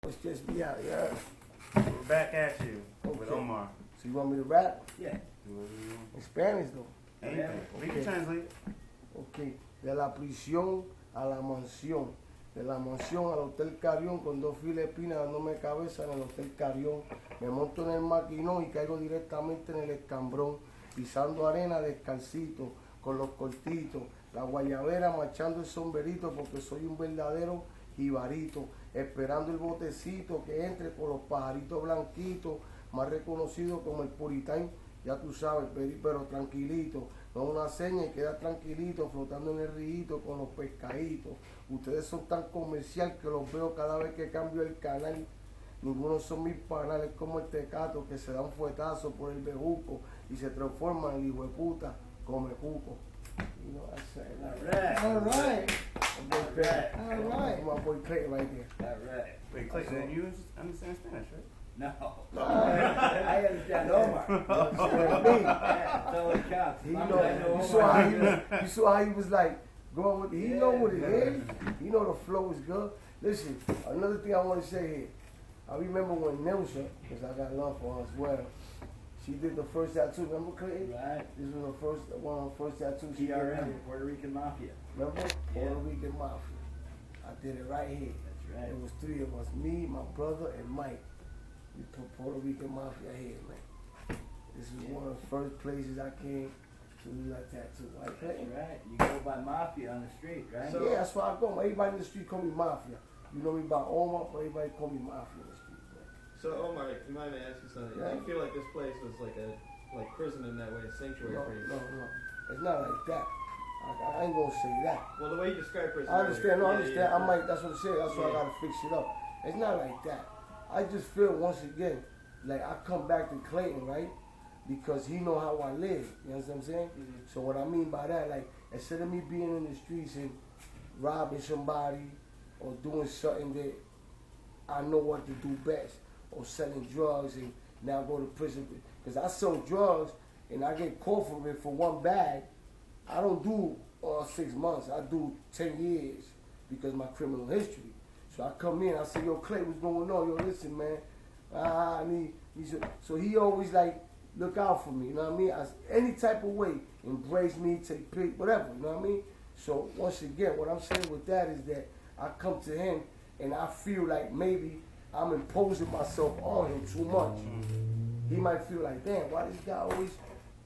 Let's just be out, yeah. We're back at you with Omar. So you want me to rap? Yeah. In Spanish though. Anything. We can translate. Ok. De la prisión a la mansión. De la mansión al Hotel Carión con 2 filas de espinas dándome cabeza en el Hotel Carión. Me monto en el maquinón y caigo directamente en el escambrón. Pisando arena descalcito, con los cortitos. La guayabera marchando el sombrerito porque soy un verdadero jibarito. Esperando el botecito que entre con los pajaritos blanquitos. Más reconocido como el puritán, ya tú sabes, pero tranquilito. No una seña y queda tranquilito, flotando en el río con los pescaditos. Ustedes son tan comercial que los veo cada vez que cambio el canal. Ninguno son mis panales como el tecato que se da un fuetazo por el bejuco y se transforma en el hijo de puta come juco. You know what I'm saying? All right. All right. My boy Clayton right there. All right. Wait, Clayton, you understand Spanish, right? No. I understand Omar. Yeah, so it counts. You saw how he was like going with it. He know what it is. He know the flow is good. Listen, another thing I want to say here. I remember when Nilsha, because I got love for her as well, she did the first tattoo. Remember, Clayton? Right. This was one of the first tattoos she did. PRM, Puerto Rican Mafia. Remember? Yeah. Puerto Rican Mafia. I did it right here. That's right. It was 3 of us, me, my brother, and Mike. We put Puerto Rican Mafia here, man. This is one of the first places I came to do that tattoo. Right, Clayton? That's right. You go by Mafia on the street, right? So, yeah, that's where I go. Everybody in the street call me Mafia. You know me by Omar, but everybody call me Mafia in the street, man. So Omar, you mind me asking something? Yeah. Do you feel like this place was like prison in that way, a sanctuary for you? No. It's not like that. I ain't gonna say that. Well, the way you describe prison. I understand, earlier, I understand. yeah. I might, that's what I'm saying. That's why I gotta fix it up. It's not like that. I just feel once again, like I come back to Clayton, right? Because he know how I live. You know what I'm saying? Mm-hmm. So what I mean by that, like instead of me being in the streets and robbing somebody or doing something that I know what to do best, or selling drugs and now go to prison. Because I sell drugs and I get caught for it for 1 bag. I don't do 6 months. I do 10 years because of my criminal history. So I come in, I say, yo, Clay, what's going on? Yo, listen, man. I need so he always like look out for me, you know what I mean? Any type of way, embrace me, take pic, whatever, you know what I mean? So once again, what I'm saying with that is that I come to him and I feel like maybe I'm imposing myself on him too much. He might feel like, damn, why this guy always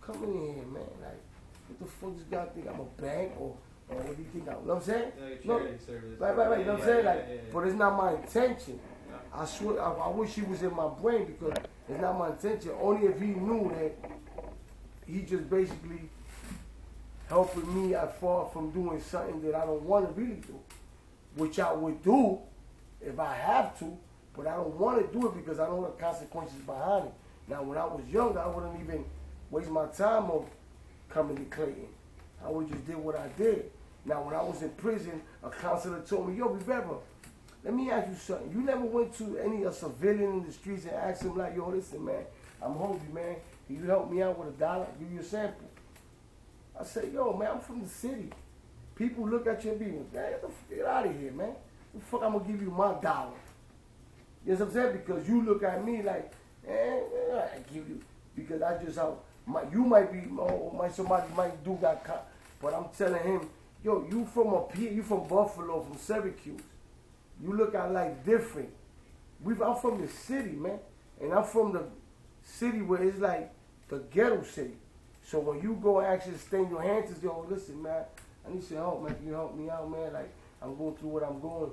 coming in here, man? Like, what the fuck this guy think I'm a bank or what do you think? You know what I'm saying? Like No, charity service. right, you know what I'm saying? Like, yeah. but it's not my intention. I swear, I wish he was in my brain because it's not my intention. Only if he knew that he just basically helping me as far from doing something that I don't want to really do, which I would do if I have to, but I don't want to do it because I don't know the consequences behind it. Now, when I was younger, I wouldn't even waste my time of coming to Clayton. I would just did what I did. Now, when I was in prison, a counselor told me, yo, Rivera, let me ask you something. You never went to any civilian in the streets and asked him like, yo, listen, man, I'm hungry, man. Can you help me out with $1? Give you a sample. I said, yo, man, I'm from the city. People look at you and be, man, get out of here, man. The fuck I'm gonna give you my $1? You know what I'm saying? Because you look at me like, I give you, because I just you might be, somebody might do that, but I'm telling him, yo, you from up here, you from Buffalo, from Syracuse. You look at life different. I'm from the city, man. And I'm from the city where it's like the ghetto city. So when you go and actually extend your hands and say, yo, listen, man, I need some help, man. Can you help me out, man? Like, I'm going through what I'm going.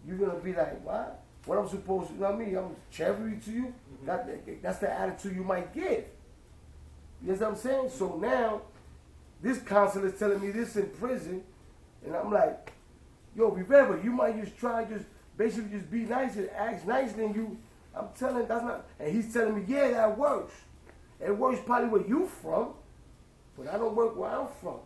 You're going to be like, what? What I'm supposed to, you know what I mean? I'm charity to you. Mm-hmm. That's the attitude you might give. You know what I'm saying? So now, this counselor is telling me this in prison, and I'm like, yo, Rivera, you might just try, basically just be nice and act nice, then you, I'm telling, that's not, and he's telling me, yeah, that works. It works probably where you from, but I don't work where I'm from.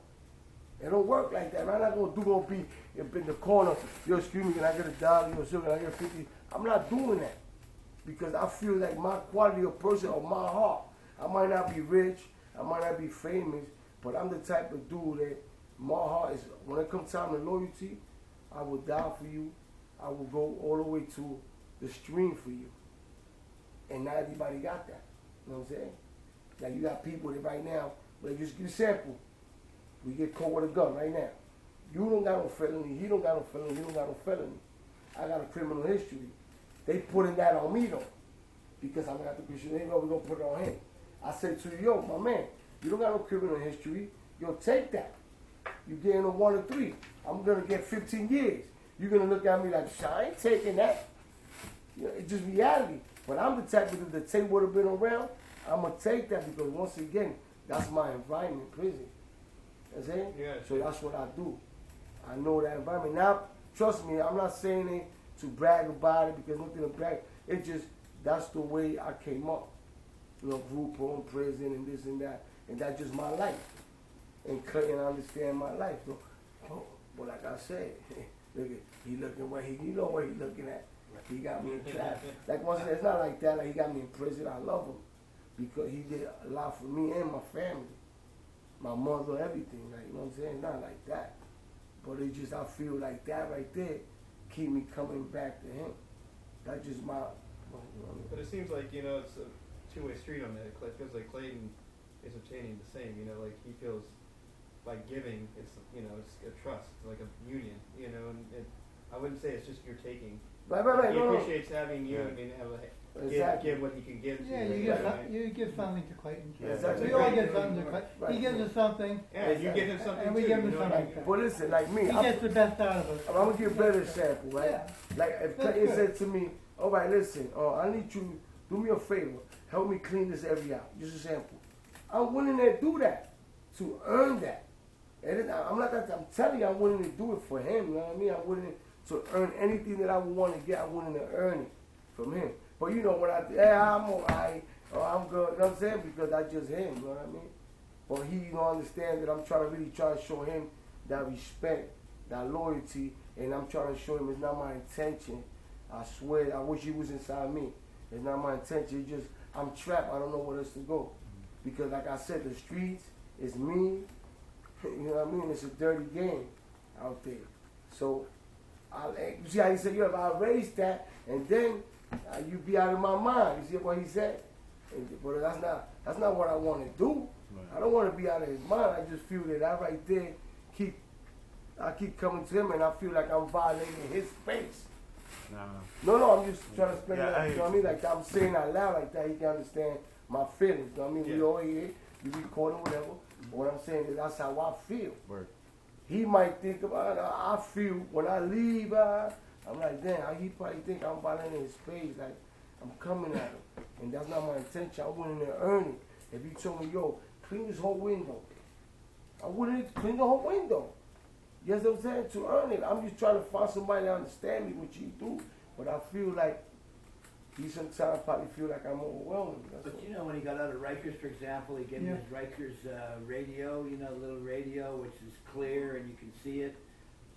It don't work like that. I'm not gonna be in the corner, yo, excuse me, can I get $1? Yo, sir, can I get 50? I'm not doing that. Because I feel like my quality of person or my heart, I might not be rich, I might not be famous, but I'm the type of dude that my heart is, when it comes time to loyalty, I will die for you. I will go all the way to the stream for you. And not everybody got that. You know what I'm saying? Like you got people that right now, like just give a sample. We get caught with a gun right now. You don't got no felony, he don't got no felony, he don't got no felony. I got a criminal history. They putting that on me though. Because I got the Christian name, we're gonna put it on him. I said to you, yo, my man, you don't got no criminal history. Yo, take that. You getting a 1 or 3. I'm gonna get 15 years. You're gonna look at me like, I ain't taking that. You know, it's just reality. But I'm the type of the tape would have been around, I'm gonna take that because once again, that's my environment, prison. You know what I'm saying? Yeah. So that's what I do. I know that environment. Now, trust me, I'm not saying it to brag about it because nothing to brag. It's just, that's the way I came up. You know, group home, prison, and this and that. And that's just my life. And Clayton understand my life. So, but like I said, look at, he looking where you know what he looking at. He got me in trap. Like once it's not like that, like he got me in prison. I love him. Because he did a lot for me and my family. My mother, everything. Like, you know what I'm saying? Not like that. But it just, I feel like that right there keep me coming back to him. That's just my, you know what I mean? But it seems like, you know, it's a two-way street on that. It feels like Clayton is obtaining the same, you know, like he feels by giving, it's, you know, it's a trust, it's like a union, you know, and I wouldn't say it's just you're taking. Right, He no, appreciates having you, I mean, have Exactly. give what he can give to Yeah, you. you give something to Clayton. Yeah, exactly. We all give something to Clayton. Right. He gives us something, Yeah, you give him something and we too, give you him know what I something. mean? But listen, like me, He gets the best out of us. I'm gonna give a better example, right? Yeah. Like if That's Clayton good. said to me, all right, listen, I need you, do me a favor, help me clean this area out. Just a sample. I'm willing to do that, to earn that. And then I'm telling you, I'm willing to do it for him, you know what I mean? I'm willing to earn anything that I would want to get, I'm willing to earn it from him. But you know what I'm alright, or I'm good, you know what I'm saying? Because that's just him, you know what I mean? But he don't understand that I'm really trying to show him that respect, that loyalty, and I'm trying to show him it's not my intention. I swear, I wish he was inside me. It's not my intention, it's just, I'm trapped, I don't know where else to go. Because like I said, the streets is me, you know what I mean? It's a dirty game out there. So, you see how he said, yo, if I erase that, and then you be out of my mind. You see what he said? But that's not what I want to do. Right. I don't want to be out of his mind. I just feel that I right there I keep coming to him and I feel like I'm violating his space. No, I'm just trying to explain that. You know what I mean? Like I'm saying out loud like that, he can understand my feelings. You know what I mean? Yeah. We all here, you recording whatever. But what I'm saying is that's how I feel. Word. He might think about I feel when I leave, I'm like, damn, he probably think I'm violating his space, like I'm coming at him. And that's not my intention. I wanted to earn it. If he told me, yo, clean this whole window, I wouldn't clean the whole window. You know what I'm saying? To earn it. I'm just trying to find somebody that understand me, what you do. But I feel like he sometimes probably feel like I'm overwhelming. But you know, when he got out of Rikers, for example, he gave me his Rikers radio, you know, the little radio, which is clear and you can see it.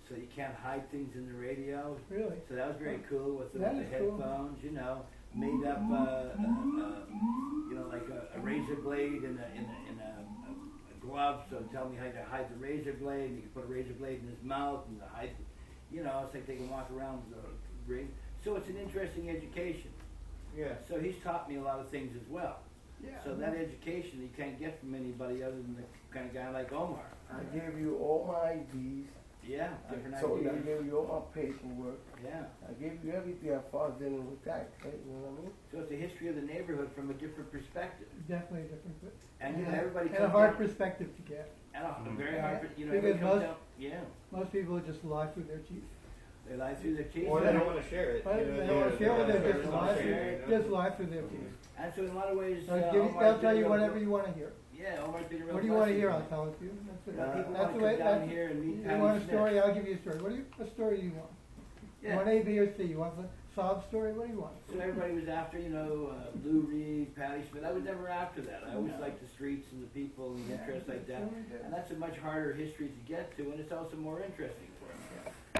So you can't hide things in the radio. Really? So that was very cool with the That is cool. headphones, you know, made up, you know, like a razor blade in a glove. So tell me how to hide the razor blade. And you can put a razor blade in his mouth and hide, you know, it's like they can walk around the ring. So it's an interesting education. Yeah. So he's taught me a lot of things as well. Yeah. So that education you can't get from anybody other than the kind of guy like Omar. I gave you all my IDs. Yeah, different I told you I ideas. gave you all my paperwork. Yeah. I gave you everything as far as dealing with that. Okay? You know what I mean? So it's a history of the neighborhood from a different perspective. Definitely a different, And you know, everybody and a comes hard down, perspective to get. and a very Yeah. hard, you know, Because everybody comes most- down, yeah, Most people just lie through their teeth. they lie through their teeth. Or they don't want to share it. But you know, they don't want to share with them, they just don't lie wanna through, share it. just lie through their teeth. And so in a lot of ways, They'll Omar's tell been you real- whatever you want to hear. Yeah, Omar's been a real What do you want to blessing hear? to I'll me. tell it to you. That's it. People That's want the to way. come down That's, here and meet you Patty want a Smith. story? I'll give you a story. What story do you want? You Yeah. want A, B, or C? You want the sob story? What do you want? So everybody was after, you know, Lou Reed, Patty Smith. I was never after that. I always liked the streets and the people and interests like that. And that's a much harder history to get to, and it's also more interesting for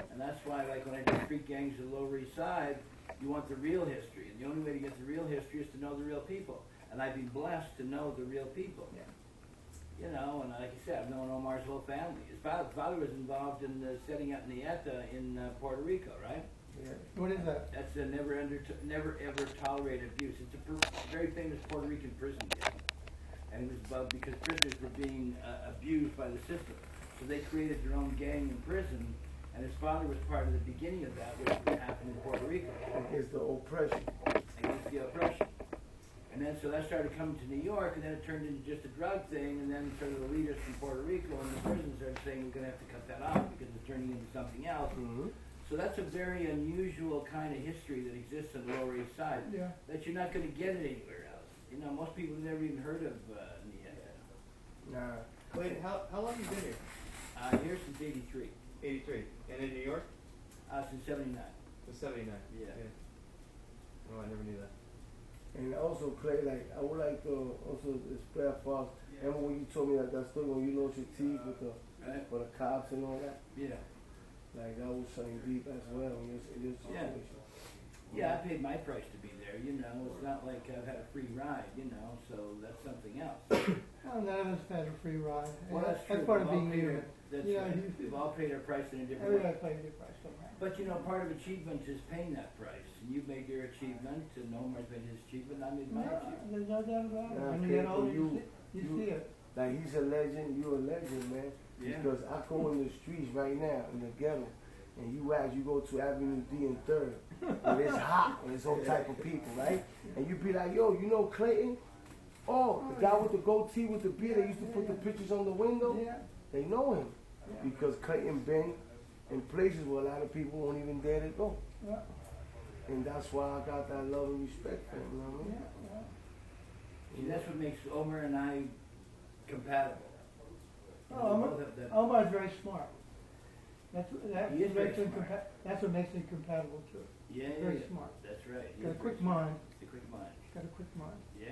me. And that's why, like, when I do street gangs in the Lower East Side, you want the real history. And the only way to get the real history is to know the real people. And I've been blessed to know the real people. Yeah. You know, and like I said, I've known Omar's whole family. His father was involved in setting up Nieta in Puerto Rico, right? Yeah. What is that? That's a never ever tolerate abuse. It's a very famous Puerto Rican prison game. And it was about because prisoners were being abused by the system. So they created their own gang in prison, and his father was part of the beginning of that, which happened in Puerto Rico. Against the oppression. Against the oppression. And then so that started coming to New York, and then it turned into just a drug thing, and then sort of the leaders from Puerto Rico and the prison started saying we're going to have to cut that out because it's turning into something else. Mm-hmm. So that's a very unusual kind of history that exists on the Lower East Side Yeah. that you're not going to get it anywhere else. You know, most people have never even heard of Nah. Clayton, how long have you been here? here since '83, 83. And in New York? since '79. To 79. Yeah. Oh, I never knew that. And also, Clay, like, I would like to also spare for us. Remember when you told me that story when you lost your teeth with the Right? for the cops and all that? Yeah. Like, that was something deep as well in this Yeah. situation. Yeah, I paid my price to be there, you know. It's not like I've had a free ride, you know, so that's something else. Well, none of us had a free ride. Well, that's true. part of We've all being paid human. our- That's Yeah, right. you- We've all paid our price in a different way. Everybody plays their price somehow. But you know, part of achievement is paying that price. And you made your achievement, and Omar's made his achievement, I made my No, achievement. there's no doubt about it. Yeah, When you get okay, older, you- you you- see it. Like, he's a legend, you're a legend, man. Yeah. Because I go in the streets right now, in the ghetto, and you go to Avenue D and 3rd, and it's hot, and it's all type of people, right? And you be like, yo, you know Clayton? Oh, the guy with the goatee with the beard that used to put the pictures on the window? Yeah. They know him. Yeah. Because Clayton been in places where a lot of people won't even dare to go. Yeah. And that's why I got that love and respect for him, you know what I mean? See, that's what makes Omar and I compatible. You know, Oh, we both have that- Omar's very smart. That He is very makes him smart. that's what makes him compatible too. Yeah, Very yeah, smart. That's right. He Got a is quick very smart. mind. He's a quick mind. Got a quick mind. Yeah.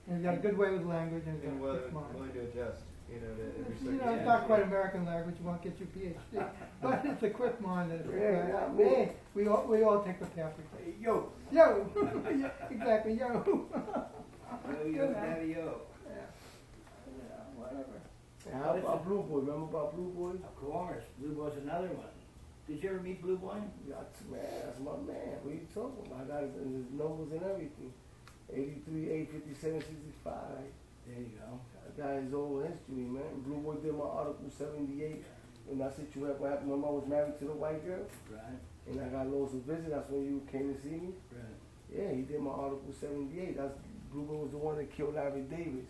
And he's got a good way with language and he's And got a quick mind. willing to adjust, you know, to every You know, Yeah. it's not quite American language, you won't get your PhD. But it's a quick mind and a quick Yeah, mind. not me. Hey, we all take the path we take. Hey, yo. Yo! Yeah, exactly, yo! Yo, yo, Good, man. daddy, yo. Yeah, whatever. And how about Blue Boy? Remember about Blue Boy? Of course. Blue Boy's another one. Did you ever meet Blue Boy? Yeah, man, that's my man. What are you talking about? I got his numbers and everything. 83, 857, 65. There you go. I got his whole history, man. Blue Boy did my Article 78. And I said, what happened? Remember I was married to the white girl? Right, And I got lost a visit. That's when you came to see me. right. Yeah, he did my Article 78. That's Blue Boy was the one that killed Larry Davis.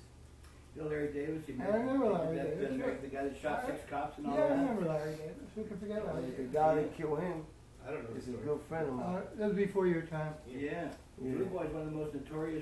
You know Larry Davis? You I remember Larry that, Davis. The guy that shot 6 cops and all Yeah, I that? remember Larry Davis. Who can forget Larry The Davis? guy that killed him I don't know is the a story. good friend of mine. That was before your time. Yeah. Yeah. Blue Boy's one of the most notorious